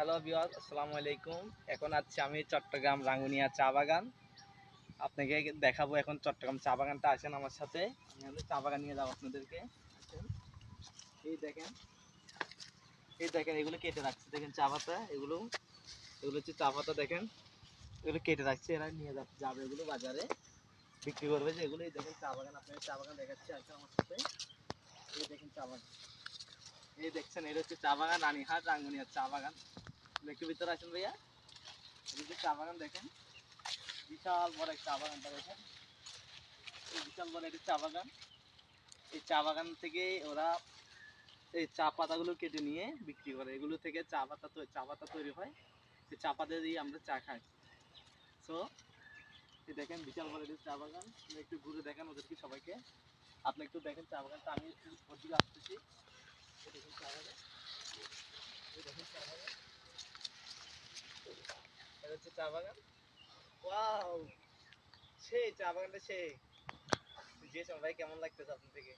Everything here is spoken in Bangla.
হ্যালো ভিউয়ার্স, আসসালামু আলাইকুম। এখন আছি আমি চট্টগ্রাম রাঙ্গুনিয়া চা বাগান। আপনাকে দেখাবো এখন চট্টগ্রাম চা বাগানটা। আসেন আমার সাথে, আমি চা বাগান নিয়ে যাবো আপনাদেরকে। আসেন, এই দেখেন, এই দেখেন, এগুলো কেটে রাখছে, দেখেন চা পাতা, এগুলো এগুলো হচ্ছে চা পাতা, দেখেন এগুলো কেটে রাখছে, এরা নিয়ে যাবে এগুলো বাজারে বিক্রি করবে। যে এগুলো এই দেখেন চা বাগান, আপনাকে চা বাগান দেখাচ্ছি, আসেন আমার সাথে। এই দেখেন চা বাগান, এই দেখছেন, এটা হচ্ছে চা বাগান রানীহাট রাঙ্গুনিয়ার চা বাগান। একটু ভিতরে আসেন ভাইয়া, এই যে চা বাগান দেখেন, বিশাল বড় এক চা বাগানটা দেখেন, এই বিশাল বড় একটা চা বাগান। এই চা বাগান থেকে ওরা এই চা পাতাগুলো কেটে নিয়ে বিক্রি করে, এগুলো থেকে চা পাতা তৈরি হয়, সেই চা পাতা দিয়ে আমরা চা খাই। সো এই দেখেন বিশাল বড় একটা চা বাগান, একটু ঘুরে দেখেন ওদেরকে সবাইকে। আপনি একটু দেখেন চা বাগানটা, আমি ওদিকে আসতেছি। এই দেখেন চা বাগান, এই দেখেন চা বাগান, এটা হচ্ছে চা বাগান। ওয়াও, সেই চা বাগানটা সেই যে ভাই, কেমন লাগতেছে আপনার থেকে?